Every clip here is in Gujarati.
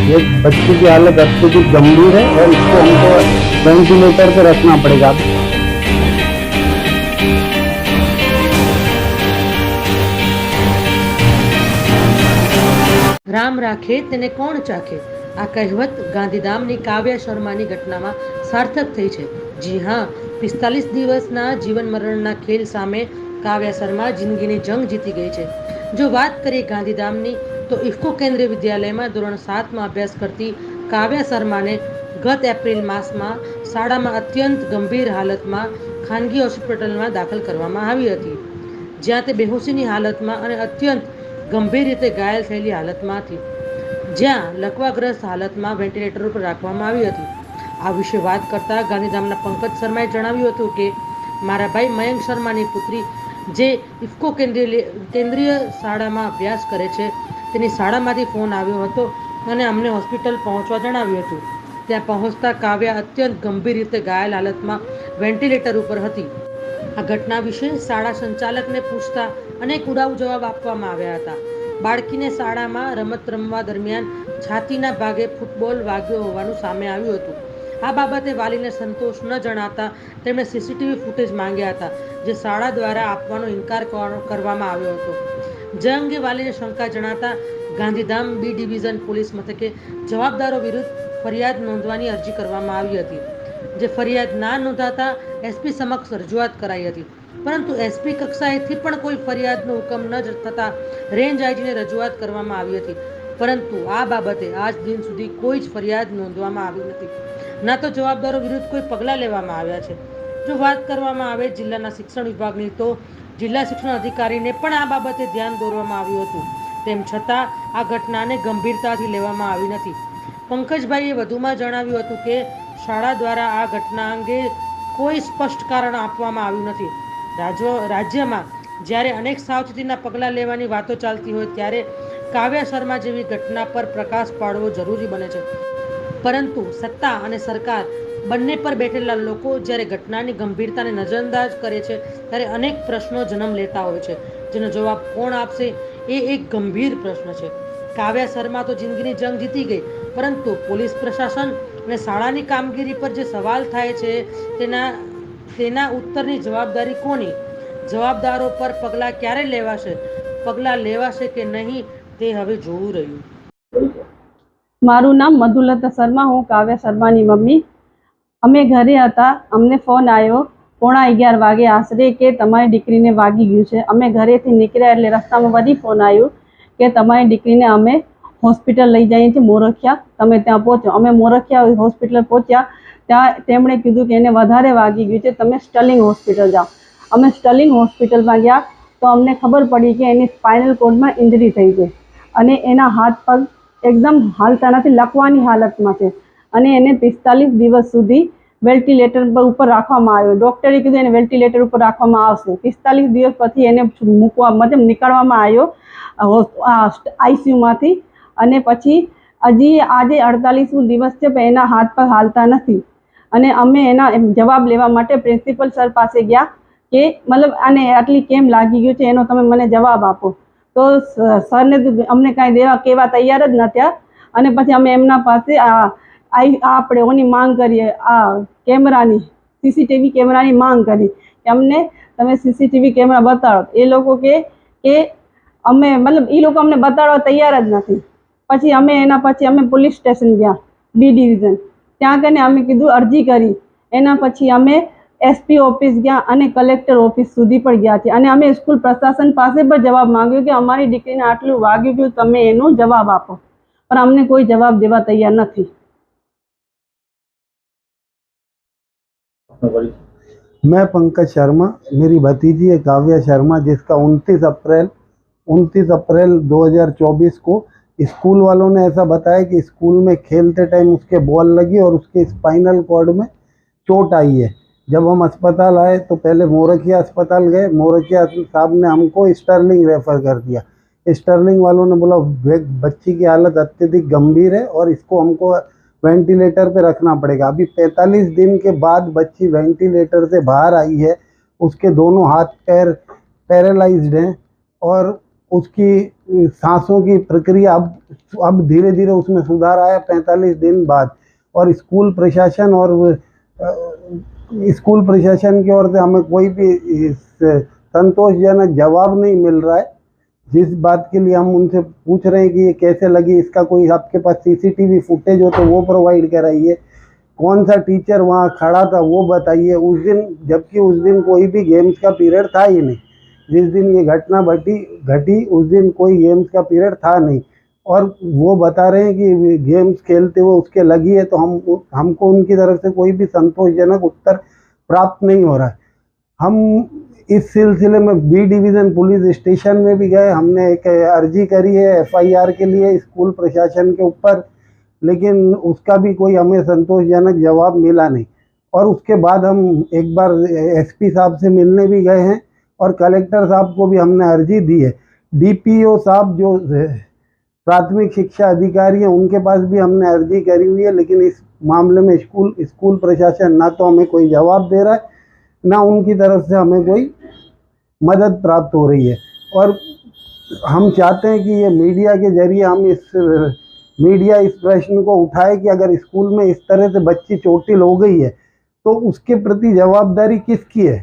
ये बच्ची की हालत अत्यधिक गंभीर है और इसको हमको वेंटिलेटर पे रखना पड़ेगा। રામ રાખે તેને કોણ ચાખે, આ કહેવત ગાંધીધામની કાવ્યા શર્માની ઘટનામાં સાર્થક થઈ છે. જી હા, 45 દિવસના જીવન મરણના ખેલ સામે કાવ્યા શર્મા જિંદગીની જંગ જીતી ગઈ છે. જો વાત કરીએ ગાંધીધામની, તો ઇફકો કેન્દ્રીય વિદ્યાલયમાં ધોરણ 7માં અભ્યાસ કરતી કાવ્યા શર્માને ગત એપ્રિલ માસમાં શાળામાં અત્યંત ગંભીર હાલતમાં ખાનગી હોસ્પિટલમાં દાખલ કરવામાં આવી હતી, જ્યાં તે બેહોશીની હાલતમાં અને અત્યંત ગંભીર રીતે ઘાયલ થયેલી હાલતમાં હતી, જ્યાં લકવાગ્રસ્ત હાલતમાં વેન્ટિલેટર ઉપર રાખવામાં આવી હતી. આ વિશે વાત કરતા ગાંધીધામના પંકજ શર્માએ જણાવ્યું હતું કે મારા ભાઈ મયંક શર્માની પુત્રી જે ઇફકો કેન્દ્રીય શાળામાં અભ્યાસ કરે છે, તેની શાળામાંથી ફોન આવ્યો હતો અને અમને હોસ્પિટલ પહોંચવા જણાવ્યું હતું. ત્યાં પહોંચતા કાવ્યા અત્યંત ગંભીર રીતે ઘાયલ હાલતમાં વેન્ટિલેટર ઉપર હતી. આ ઘટના વિશે શાળા સંચાલકને પૂછતા અનેક ઉડાઉ જવાબ આપવામાં આવ્યા હતા. બાળકીને શાળામાં રમત રમવા દરમિયાન છાતીના ભાગે ફૂટબોલ વાગ્યો હોવાનું સામે આવ્યું હતું. આ બાબતે વાલીને સંતોષ ન જણાતા તેમણે સીસીટીવી ફૂટેજ માંગ્યા હતા, જે શાળા દ્વારા આપવાનો ઇનકાર કરવામાં આવ્યો હતો. જે અંગે વાલીને શંકા જણાતા ગાંધીધામ બી ડિવિઝન પોલીસ મથકે જવાબદારો વિરુદ્ધ ફરિયાદ નોંધવાની અરજી કરવામાં આવી હતી. જે ફરિયાદ ના નોંધાતા એસપી સમક્ષ રજૂઆત કરાઈ હતી, પરંતુ એસપી કક્ષાએથી પણ કોઈ ફરિયાદનો હુકમ ન થતા રેન્જ આઈજીને રજૂઆત કરવામાં આવી હતી, પરંતુ આ બાબતે આજ દિન સુધી કોઈ જ ફરિયાદ નોંધવામાં આવી નથી. ના તો જવાબદારો વિરુદ્ધ કોઈ પગલાં લેવામાં આવ્યા છે. જો વાત કરવામાં આવે જિલ્લાના શિક્ષણ વિભાગની, તો જિલ્લા શિક્ષણ અધિકારીને પણ આ બાબતે ધ્યાન દોરવામાં આવ્યું હતું, તેમ છતાં આ ઘટનાને ગંભીરતાથી લેવામાં આવી નથી. પંકજભાઈએ વધુમાં જણાવ્યું હતું કે શાળા દ્વારા આ ઘટના અંગે કોઈ સ્પષ્ટ કારણ આપવામાં આવ્યું નથી. રાજ્યમાં જ્યારે અનેક સાવચેતીના પગલાં લેવાની વાતો ચાલતી હોય, ત્યારે કાવ્યા શર્મા જેવી ઘટના પર પ્રકાશ પાડવો જરૂરી બને છે. પરંતુ સત્તા અને સરકાર બંને પર બેઠેલા લોકો જ્યારે ઘટનાની ગંભીરતાને નજરઅંદાજ કરે છે, ત્યારે અનેક પ્રશ્નો જન્મ લેતા હોય છે, જેનો જવાબ કોણ આપશે એ એક ગંભીર પ્રશ્ન છે. કાવ્યા શર્મા તો જિંદગીની જંગ જીતી ગઈ, પરંતુ પોલીસ પ્રશાસન અને શાળાની કામગીરી પર જે સવાલ થાય છે, તેના ઉત્તરની જવાબદારી કોની? જવાબદારો પર પગલાં ક્યારે લેવાશે? પગલાં લેવાશે કે નહીં, તે હવે જોવું રહ્યું. મારું નામ મધુલતા શર્મા, હું કાવ્યા શર્માની મમ્મી. અમે ઘરે હતા, અમને ફોન આવ્યો 11:15 વાગે આશરે કે તમારી દીકરીને વાગી ગયું છે. અમે ઘરેથી નીકળ્યા એટલે રસ્તામાં વળી ફોન આવ્યો કે તમારી દીકરીને અમે હોસ્પિટલ લઈ જઈએ છીએ મોરખિયા, તમે ત્યાં પહોંચો. અમે મોરખિયા હોસ્પિટલ પહોંચ્યા, ત્યાં તેમણે કીધું કે એને વધારે વાગી ગયું છે, તમે સ્ટર્લિંગ હોસ્પિટલ જાઓ. અમે સ્ટર્લિંગ હોસ્પિટલમાં ગયા તો અમને ખબર પડી કે એની સ્પાઇનલ કોર્ડમાં ઇન્જરી થઈ છે અને એના હાથ પગ એકદમ હાલતા નથી, લકવાની હાલતમાં છે અને એને 45 દિવસ સુધી વેન્ટિલેટર ઉપર રાખવામાં આવ્યો. ડૉક્ટરે કીધું એને વેન્ટિલેટર ઉપર રાખવામાં આવશે. 45 દિવસ પછી એને નીકળવામાં આવ્યો આઈસીયુમાંથી, અને પછી હજી આજે 48મો દિવસ છે પણ એના હાથ પગ હાલતા નથી. અને અમે એના જવાબ લેવા માટે પ્રિન્સિપલ સર પાસે ગયા કે આને આટલી કેમ લાગી ગયું છે, એનો તમે મને જવાબ આપો. તો સરને અમને કાંઈ કહેવા તૈયાર જ નહોતા. અને પછી અમે એમના પાસે આપણે ઓની માંગ કરીએ, આ કેમેરાની, સીસીટીવી કેમેરાની માંગ કરી કે અમને તમે સીસીટીવી કેમેરા બતાડો. એ લોકો કે અમે એ લોકો અમને બતાડવા તૈયાર જ નથી. પછી અમે પોલીસ સ્ટેશન ગયા, બી ડિવિઝન, ત્યાં કને અમે કીધું અરજી કરી. એના પછી અમે એસપી ઓફિસ ગયા અને કલેક્ટર ઓફિસ સુધી પણ ગયા છે, અને અમે સ્કૂલ પ્રશાસન પાસે પણ જવાબ માંગ્યો કે અમારી દીકરીને આટલું વાગ્યું ગયું, તમે એનો જવાબ આપો, પણ અમને કોઈ જવાબ દેવા તૈયાર નથી. मैं पंकज शर्मा, मेरी भतीजी है काव्या शर्मा, जिसका 29 अप्रैल 2024 को स्कूल वालों ने ऐसा बताया कि स्कूल में खेलते टाइम उसके बॉल लगी और उसके स्पाइनल कॉर्ड में चोट आई है। जब हम अस्पताल आए तो पहले मोरखिया अस्पताल गए, मोरखिया साहब ने हमको स्टर्लिंग रेफ़र कर दिया। स्टर्लिंग वालों ने बोला बच्ची की हालत अत्यधिक गंभीर है और इसको हमको वेंटिलेटर पे रखना पड़ेगा। अभी 45 दिन के बाद बच्ची वेंटिलेटर से बाहर आई है, उसके दोनों हाथ पैर पैरालाइज्ड हैं और उसकी सांसों की प्रक्रिया अब धीरे धीरे उसमें सुधार आया 45 दिन बाद। और स्कूल प्रशासन की ओर से हमें कोई भी संतोषजनक जवाब नहीं मिल रहा है। जिस बात के लिए हम उनसे पूछ रहे हैं कि ये कैसे लगी, इसका कोई आपके पास सीसीटीवी फुटेज हो तो वो प्रोवाइड कराइए, कौन सा टीचर वहाँ खड़ा था वो बताइए उस दिन, जबकि उस दिन कोई भी गेम्स का पीरियड था ही नहीं। जिस दिन ये घटना घटी उस दिन कोई गेम्स का पीरियड था नहीं, और वो बता रहे हैं कि गेम्स खेलते हुए उसके लगी है। तो हमको उनकी तरफ से कोई भी संतोषजनक उत्तर प्राप्त नहीं हो रहा है। हम इस सिलसिले में बी डिवीज़न पुलिस स्टेशन में भी गए, हमने एक अर्जी करी है FIR के लिए स्कूल प्रशासन के ऊपर, लेकिन उसका भी कोई हमें संतोषजनक जवाब मिला नहीं। और उसके बाद हम एक बार SP साहब से मिलने भी गए हैं और कलेक्टर साहब को भी हमने अर्जी दी है। DPO साहब जो प्राथमिक शिक्षा अधिकारी हैं उनके पास भी हमने अर्जी करी हुई है, लेकिन इस मामले में स्कूल प्रशासन ना तो हमें कोई जवाब दे रहा है, ना उनकी तरफ से हमें कोई मदद प्राप्त हो रही है। और हम चाहते हैं कि ये मीडिया के जरिए हम इस प्रश्न को उठाए कि अगर स्कूल में इस तरह से बच्ची चोटिल हो गई है तो उसके प्रति जवाबदारी किसकी है?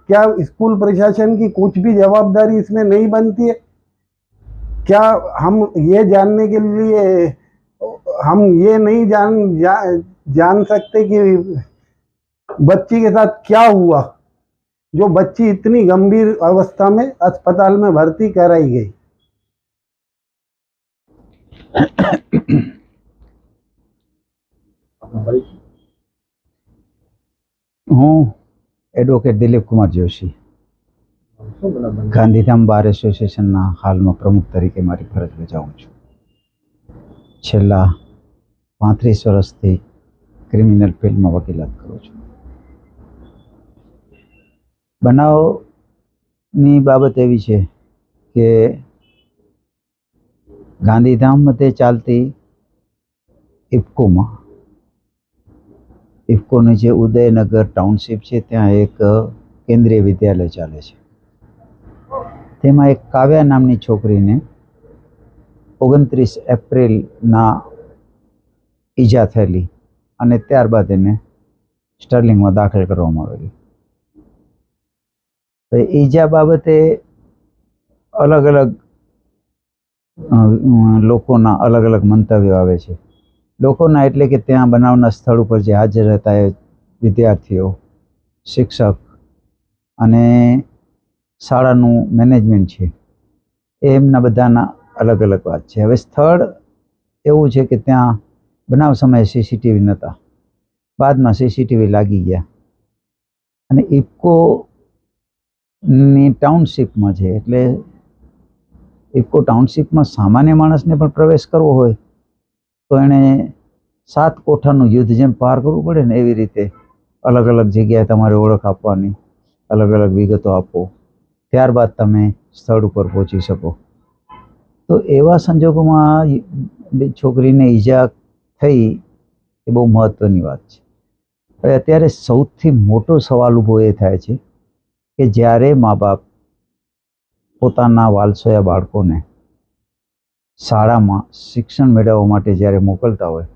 क्या स्कूल प्रशासन की कुछ भी जवाबदारी इसमें नहीं बनती है? क्या हम ये जानने के लिए हम ये नहीं जान सकते कि बच्ची के साथ क्या हुआ, जो बच्ची इतनी गंभीर अवस्था में अस्पताल में भर्ती कराई गई? હું એડવોકેટ દિલીપ કુમાર જોશી ગાંધીધામ બાર એસોસિએશનના હાલમાં પ્રમુખ તરીકે મારી ફરજ બજાવું છું. છેલ્લા 35 વર્ષથી ક્રિમિનલ ફિલ્ડમાં વકીલાત કરું છું. બનાવની બાબત એવી છે કે ગાંધીધામ મધ્યે ચાલતી ઇફકોની જે ઉદયનગર ટાઉનશીપ છે ત્યાં એક કેન્દ્રીય વિદ્યાલય ચાલે છે. તેમાં એક કાવ્યા નામની છોકરીને 29 એપ્રિલના ઈજા થયેલી અને ત્યારબાદ એને સ્ટર્લિંગમાં દાખલ કરવામાં આવેલી. તો ઈજા બાબતે અલગ અલગ લોકોના અલગ અલગ મંતવ્યો આવે છે. લોકોના એટલે કે ત્યાં બનાવના સ્થળ ઉપર જે હાજર હતા એ વિદ્યાર્થીઓ, શિક્ષક અને શાળાનું મેનેજમેન્ટ છે એ એમના બધાના અલગ અલગ વાત છે. હવે સ્થળ એવું છે કે ત્યાં બનાવ સમયે CCTV નહોતા, બાદમાં CCTV લાગી ગયા અને ઇફકોની ટાઉનશીપમાં છે એટલે ઇફકો ટાઉનશીપમાં સામાન્ય માણસને પણ પ્રવેશ કરવો હોય તો એણે 7 કોઠાનું યુદ્ધ જેમ પાર કરવું પડે ને એવી રીતે અલગ અલગ જગ્યાએ તમારે ઓળખ આપવાની, અલગ અલગ વિગતો આપો, ત્યારબાદ તમે સ્થળ ઉપર પહોંચી શકો. તો એવા સંજોગોમાં છોકરીને ઈજા થઈ એ બહુ મહત્ત્વની વાત છે. હવે અત્યારે સૌથી મોટો સવાલ ઊભો એ થાય છે કે જ્યારે મા બાપ પોતાના વાલસોયા બાળકોને શાળામાં શિક્ષણ મેળવવા માટે જ્યારે મોકલતા હોય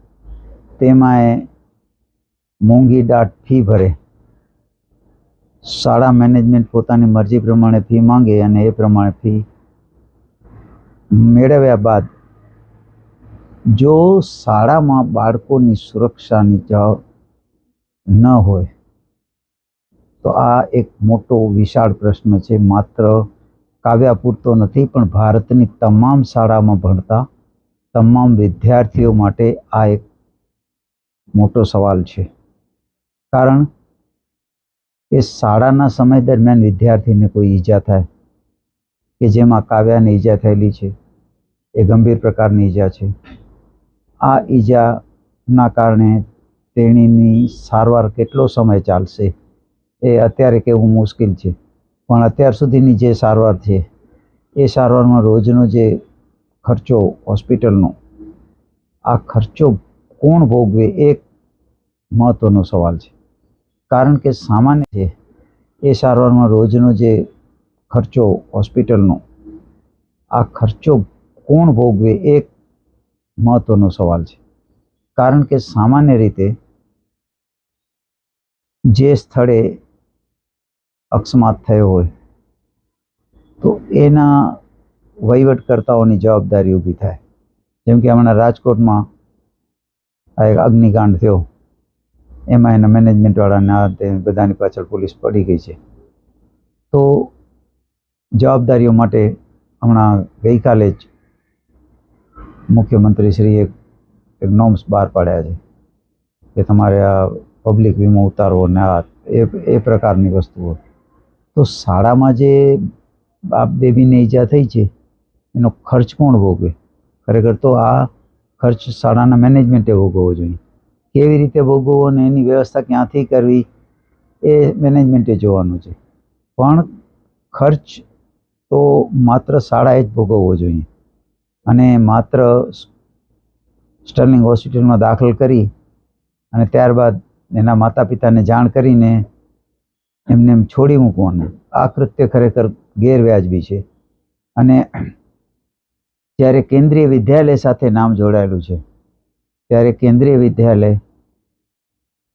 તેમાં એ મોંઘી દાટ ફી ભરે, શાળા મેનેજમેન્ટ પોતાની મરજી પ્રમાણે ફી માંગે અને એ પ્રમાણે ફી મેળવ્યા બાદ જો શાળામાં બાળકોની સુરક્ષાની ન હોય તો આ એક મોટો વિશાળ પ્રશ્ન છે. માત્ર કાવ્યા પૂરતો નથી પણ ભારતની તમામ શાળામાં ભણતા તમામ વિદ્યાર્થીઓ માટે આ એક મોટો સવાલ છે. કારણ કે શાળાના સમય દરમિયાન વિદ્યાર્થીને કોઈ ઈજા થાય કે જેમાં કાવ્યાને ઈજા થયેલી છે એ ગંભીર પ્રકારની ઈજા છે. આ ઈજાના કારણે તેણીની સારવાર કેટલો સમય ચાલશે એ અત્યારે કહેવું મુશ્કેલ છે, પણ અત્યાર સુધીની જે સારવાર છે એ સારવારમાં રોજનો જે ખર્ચો હોસ્પિટલનો, આ ખર્ચો કોણ ભોગવે એક મહત્ત્વનો સવાલ છે. કારણ કે સામાન્ય છે એ સારવારમાં રોજનો જે ખર્ચો હોસ્પિટલનો આ ખર્ચો કોણ ભોગવે એક મહત્વનો સવાલ છે. કારણ કે સામાન્ય રીતે જે સ્થળે અકસ્માત થયો હોય તો એના વહીવટકર્તાઓની જવાબદારી ઊભી થાય. જેમ કે હમણાં રાજકોટમાં આ એક અગ્નિકાંડ થયો, એમાં એના મેનેજમેન્ટવાળાના તે બધાની પાછળ પોલીસ પડી ગઈ છે. તો જવાબદારીઓ માટે હમણાં ગઈકાલે જ મુખ્યમંત્રીશ્રીએ એક નોર્મ્સ બહાર પાડ્યા છે કે તમારે આ પબ્લિક વીમો ઉતારવો ને આ એ પ્રકારની વસ્તુઓ. તો શાળામાં જે બાપ બેબીને ઈજા થઈ છે એનો ખર્ચ કોણ ભોગવે? ખરેખર તો આ ખર્ચ શાળાના મેનેજમેન્ટે ભોગવવો જોઈએ. કેવી રીતે ભોગવવો અને એની વ્યવસ્થા ક્યાંથી કરવી એ મેનેજમેન્ટે જોવાનું છે. પણ ખર્ચ તો માત્ર શાળાએ જ ભોગવવો જોઈએ અને માત્ર સ્ટર્લિંગ હોસ્પિટલમાં દાખલ કરી અને ત્યારબાદ એના માતા પિતાને જાણ કરીને એમને એમ છોડી મૂકવાનું, આ કૃત્ય ખરેખર ગેરવ્યાજબી છે. અને જ્યારે કેન્દ્રીય વિદ્યાલય સાથે નામ જોડાયેલું છે ત્યારે કેન્દ્રીય વિદ્યાલય